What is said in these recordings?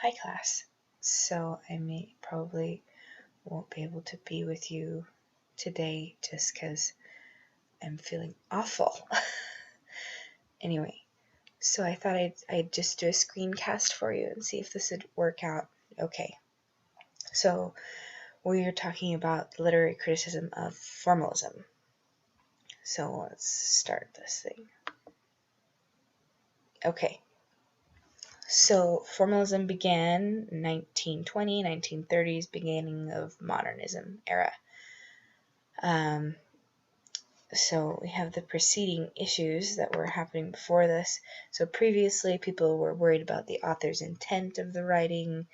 Hi class. So I probably won't be able to be with you today just because I'm feeling awful. Anyway, so I thought I'd just do a screencast for you and see if this would work out okay. So we are talking about literary criticism of formalism. So let's start this thing. Okay. So formalism began 1920, 1930s, beginning of modernism era. So we have the preceding issues that were happening before this. So previously, people were worried about the author's intent of the writing.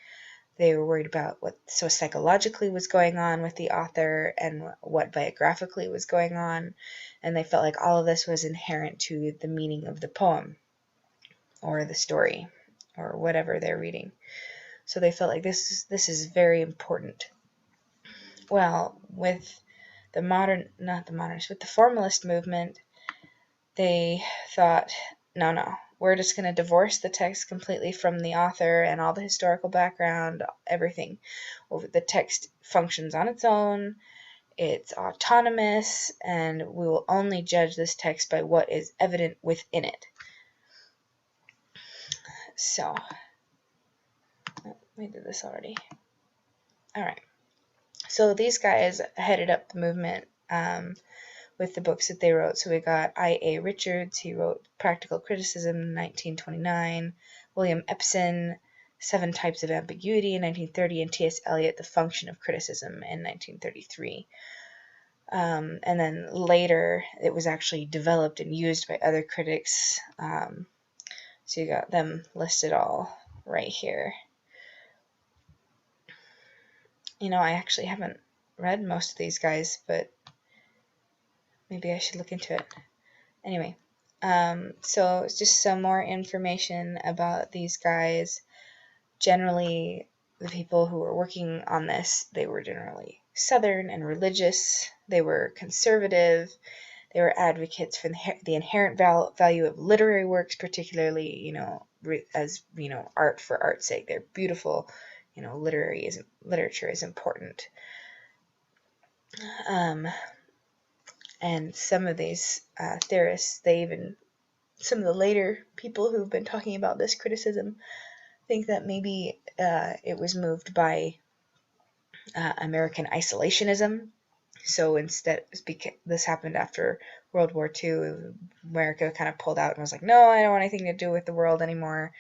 They were worried about what psychologically was going on with the author and what biographically was going on. And they felt like all of this was inherent to the meaning of the poem or the story or whatever they're reading. So they felt like this is very important. Well, with with the formalist movement, they thought, no, we're just going to divorce the text completely from the author and all the historical background, everything. Well, the text functions on its own, it's autonomous, and we will only judge this text by what is evident within it. So, we did this already. All right. So these guys headed up the movement with the books that they wrote. So we got I.A. Richards, he wrote Practical Criticism in 1929, William Epson, Seven Types of Ambiguity in 1930, and T.S. Eliot, The Function of Criticism in 1933. And then later it was actually developed and used by other critics. So you got them listed all right here. I actually haven't read most of these guys, but maybe I should look into it. Anyway, so it's just some more information about these guys. Generally, the people who were working on this, they were generally Southern and religious. They were conservative. They were advocates for the inherent value of literary works, particularly, as, art for art's sake. They're beautiful. Literature is important. And some of these theorists, some of the later people who've been talking about this criticism think that maybe it was moved by American isolationism. So instead, this happened after World War II, America kind of pulled out and was like, no, I don't want anything to do with the world anymore.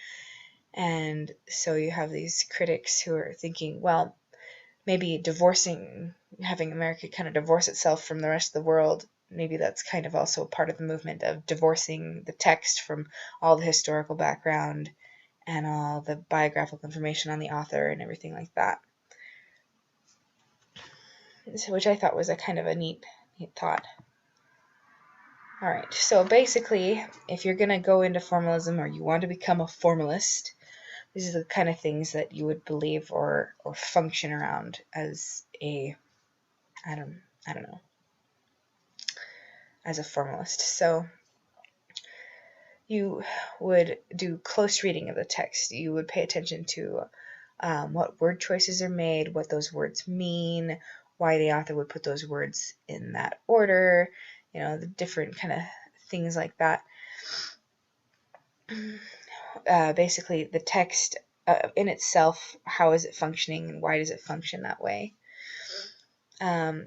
And so you have these critics who are thinking, well, maybe having America kind of divorce itself from the rest of the world, maybe that's kind of also part of the movement of divorcing the text from all the historical background and all the biographical information on the author and everything like that. Which I thought was a kind of a neat thought. Alright, so basically, if you're going to go into formalism or you want to become a formalist, these are the kind of things that you would believe or function around as I don't know, as a formalist. So you would do close reading of the text. You would pay attention to what word choices are made, what those words mean, why the author would put those words in that order, the different kind of things like that. Basically, the text in itself, how is it functioning and why does it function that way?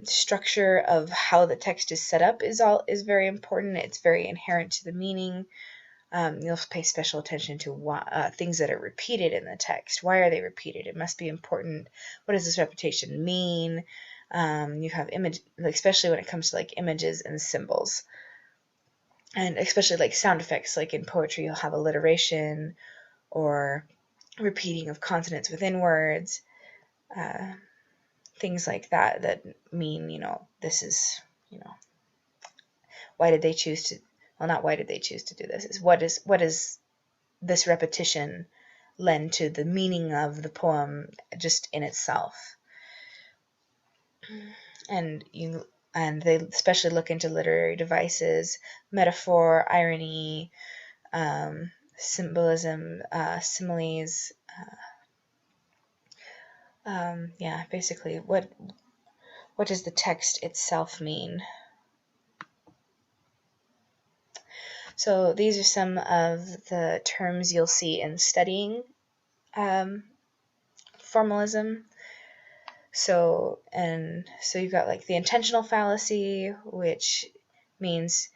Structure of how the text is set up is very important. It's very inherent to the meaning. You'll pay special attention to things that are repeated in the text. Why are they repeated? It must be important. What does this repetition mean? You have especially when it comes to like images and symbols, and especially like sound effects. Like in poetry, you'll have alliteration or repeating of consonants within words, things like that mean, this is, why did they choose to? Well, not why did they choose to do this? Is what is this repetition lend to the meaning of the poem just in itself. And they especially look into literary devices, metaphor, irony, symbolism, similes. Yeah, basically, what does the text itself mean? So these are some of the terms you'll see in studying formalism. So you've got like the intentional fallacy, which means,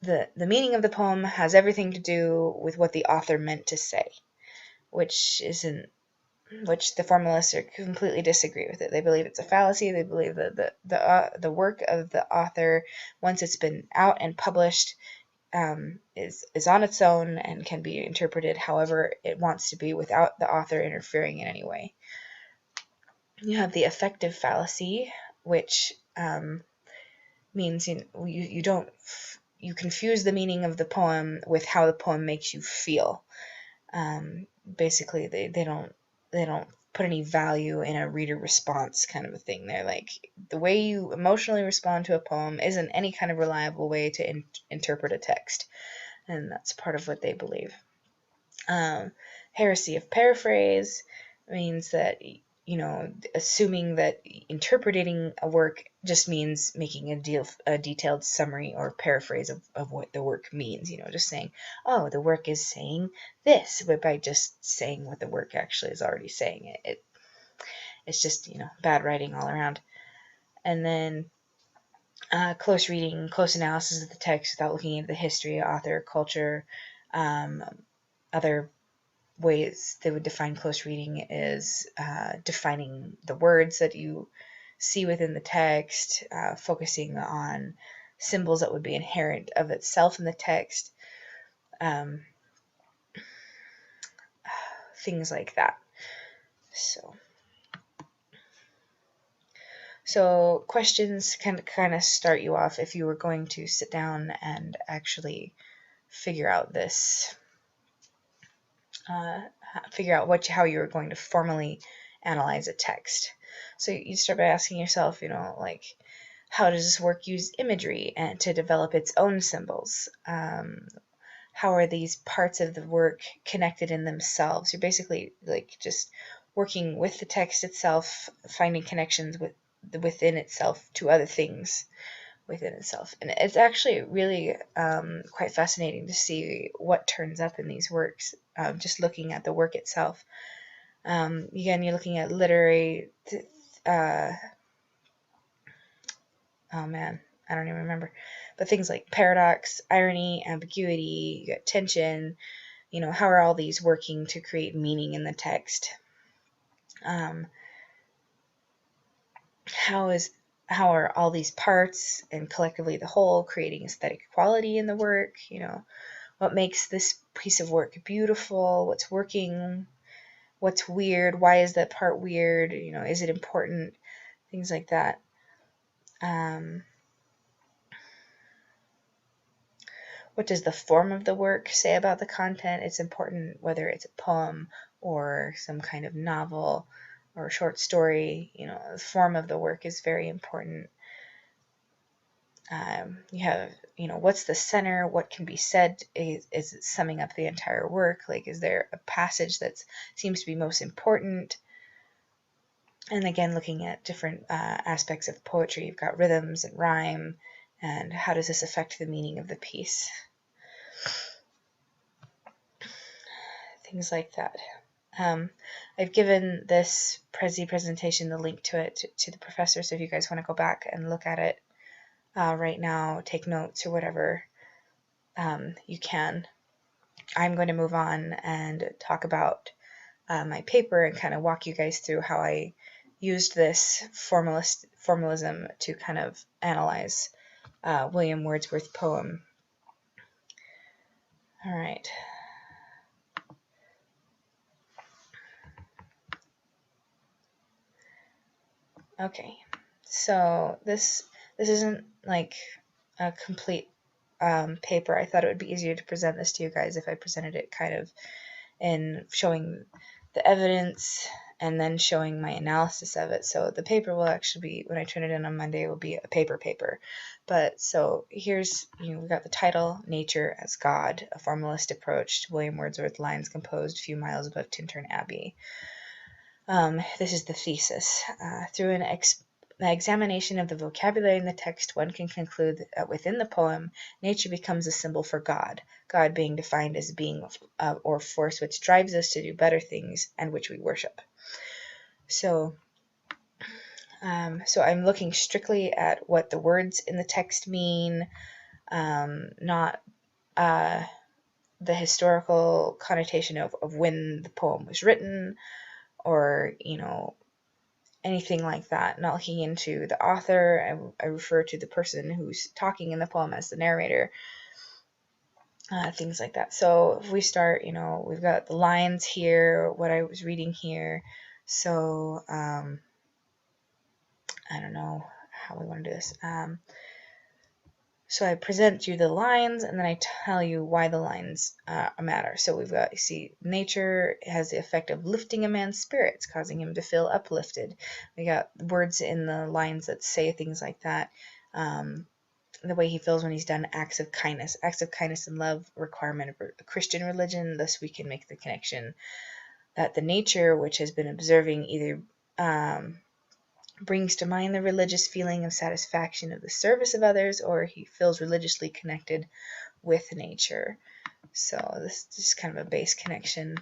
the meaning of the poem has everything to do with what the author meant to say, which the formalists are completely disagree with it. They believe it's a fallacy. They believe that the work of the author, once it's been out and published, is on its own and can be interpreted however it wants to be without the author interfering in any way. You have the affective fallacy, which means you confuse the meaning of the poem with how the poem makes you feel. Basically, they don't put any value in a reader response kind of a thing. They're like, the way you emotionally respond to a poem isn't any kind of reliable way to interpret a text, and that's part of what they believe. Heresy of paraphrase means that, assuming that interpreting a work just means making a detailed summary or paraphrase of what the work means, just saying, oh, the work is saying this, but by just saying what the work actually is already saying. It's just, bad writing all around. And then close reading, close analysis of the text without looking into the history, author, culture. Other ways they would define close reading is defining the words that you see within the text, focusing on symbols that would be inherent of itself in the text, things like that. So questions can kind of start you off if you were going to sit down and actually figure out how you were going to formally analyze a text. So you start by asking yourself, like, how does this work use imagery and to develop its own symbols? How are these parts of the work connected in themselves? You're basically like just working with the text itself, finding connections within itself to other things within itself. And it's actually really quite fascinating to see what turns up in these works, just looking at the work itself. Again, you're looking at literary, oh man, I don't even remember, but things like paradox, irony, ambiguity, you got tension, how are all these working to create meaning in the text? How are all these parts and collectively the whole creating aesthetic quality in the work? What makes this piece of work beautiful? What's working? What's weird? Why is that part weird? Is it important? Things like that. What does the form of the work say about the content? It's important whether it's a poem or some kind of novel or short story. The form of the work is very important. You have, what's the center? What can be said? Is it summing up the entire work? Like, is there a passage that seems to be most important? And again, looking at different aspects of poetry, you've got rhythms and rhyme, and how does this affect the meaning of the piece? Things like that. I've given this presentation, the link to it, to the professor, so if you guys want to go back and look at it right now, take notes or whatever, you can. I'm going to move on and talk about my paper and kind of walk you guys through how I used this formalism to kind of analyze William Wordsworth's poem. All right. Okay, so this isn't like a complete paper. I thought it would be easier to present this to you guys if I presented it kind of in showing the evidence and then showing my analysis of it. So the paper will actually be, when I turn it in on Monday, it will be a paper. But so here's, we've got the title, Nature as God, a formalist approach to William Wordsworth lines composed a few miles above Tintern Abbey. This is the thesis. Through an examination of the vocabulary in the text, one can conclude that within the poem, nature becomes a symbol for God, God being defined as being or force which drives us to do better things and which we worship. So I'm looking strictly at what the words in the text mean, not the historical connotation of when the poem was written, or anything like that. Not looking into the author. I refer to the person who's talking in the poem as the narrator. Things like that. So if we start, we've got the lines here, what I was reading here. So I don't know how we want to do this. So I present you the lines, and then I tell you why the lines matter. So we've got, you see, nature has the effect of lifting a man's spirits, causing him to feel uplifted. We got words in the lines that say things like that. The way he feels when he's done acts of kindness and love, requirement of a Christian religion. Thus we can make the connection that the nature which has been observing either brings to mind the religious feeling of satisfaction of the service of others, or he feels religiously connected with nature. So this is kind of a base connection.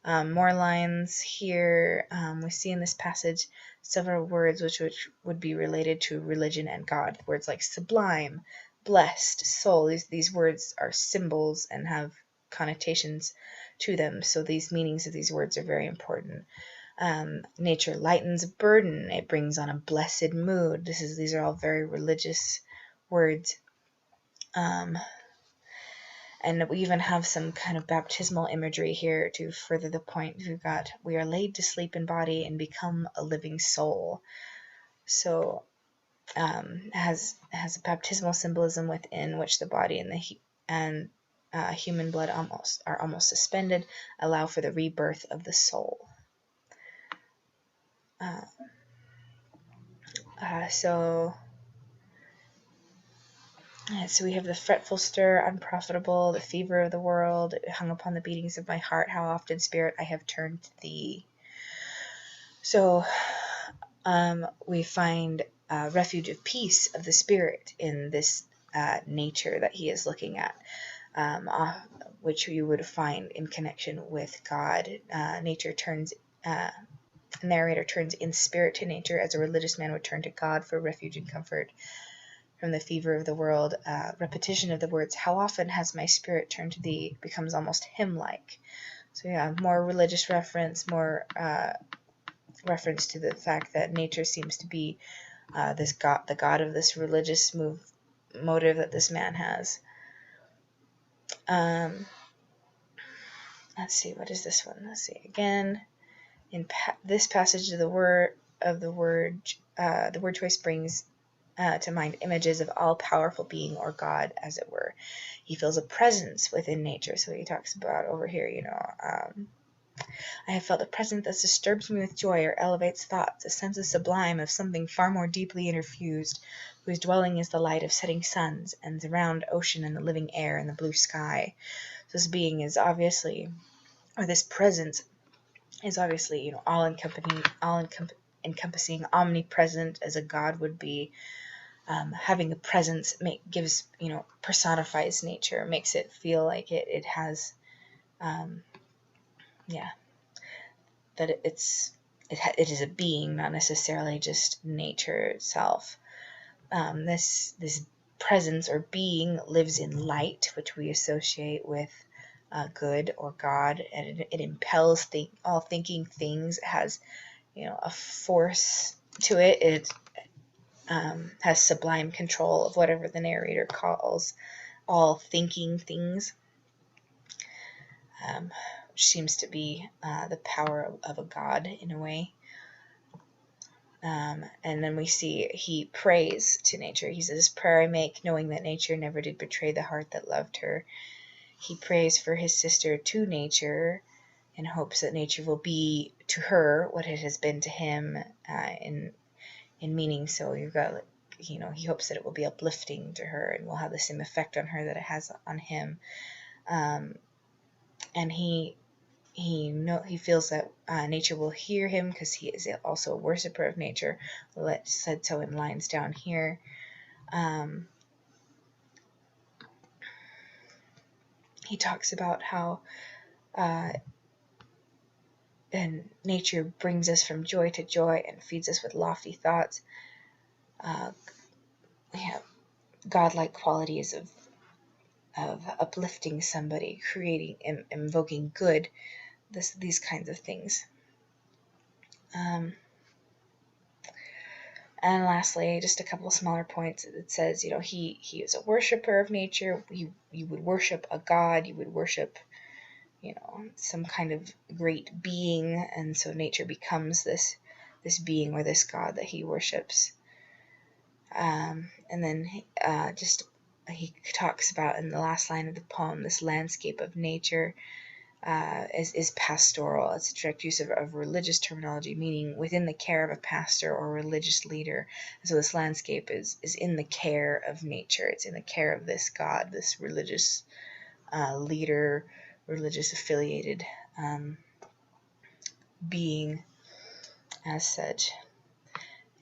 More lines here. We see in this passage several words which would be related to religion and God. Words like sublime, blessed, soul. These words are symbols and have connotations to them. So these meanings of these words are very important. Nature lightens a burden. It brings on a blessed mood. These are all very religious words. And we even have some kind of baptismal imagery here to further the point. We've got, we are laid to sleep in body and become a living soul. So has a baptismal symbolism within which the body and human blood are almost suspended, allow for the rebirth of the soul. So we have the fretful stir, unprofitable, the fever of the world, hung upon the beatings of my heart, how often, Spirit, I have turned to thee. So we find a refuge of peace of the spirit in this nature that he is looking at, which you would find in connection with God. Narrator turns in spirit to nature as a religious man would turn to God for refuge and comfort from the fever of the world. Repetition of the words, how often has my spirit turned to thee, becomes almost hymn-like. So yeah, more religious reference, more reference to the fact that nature seems to be this God, the God of this religious motive that this man has. Let's see, what is this one? Let's see again. In this passage, the word choice brings to mind images of all-powerful being or God, as it were. He feels a presence within nature. So he talks about over here, I have felt a presence that disturbs me with joy or elevates thoughts, a sense of sublime of something far more deeply interfused, whose dwelling is the light of setting suns, and the round ocean and the living air and the blue sky. So this being is obviously, or this presence is obviously, all-encompassing, omnipresent, as a God would be. Having a presence gives, personifies nature, makes it feel like it has, that it is a being, not necessarily just nature itself. This presence or being lives in light, which we associate with good or God, and it impels all thinking things. It has, a force to it. It has sublime control of whatever the narrator calls all thinking things, which seems to be the power of a god in a way. And then we see he prays to nature. He says, prayer I make, knowing that nature never did betray the heart that loved her. He prays for his sister to nature, in hopes that nature will be to her what it has been to him, in meaning. So you've got, he hopes that it will be uplifting to her and will have the same effect on her that it has on him. And he feels that nature will hear him because he is also a worshiper of nature. Said so in lines down here. He talks about how and nature brings us from joy to joy and feeds us with lofty thoughts. Godlike qualities of uplifting somebody, creating, invoking good, these kinds of things. And lastly, just a couple of smaller points. It says, he is a worshiper of nature. You would worship a god. You would worship, some kind of great being, and so nature becomes this being or this god that he worships. And then he talks about in the last line of the poem, this landscape of nature is pastoral. It's a direct use of religious terminology, meaning within the care of a pastor or religious leader. And so this landscape is in the care of nature. It's in the care of this God, this religious leader, religious affiliated being as such.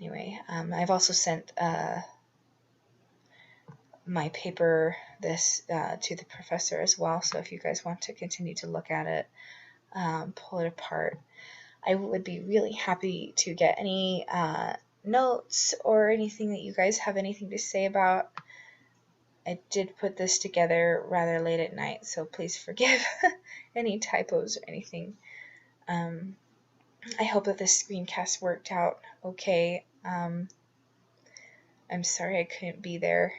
Anyway, I've also sent my paper to the professor as well, so if you guys want to continue to look at it, pull it apart, I would be really happy to get any notes or anything that you guys have anything to say about. I did put this together rather late at night, so please forgive any typos or anything. I hope that this screencast worked out okay. I'm sorry I couldn't be there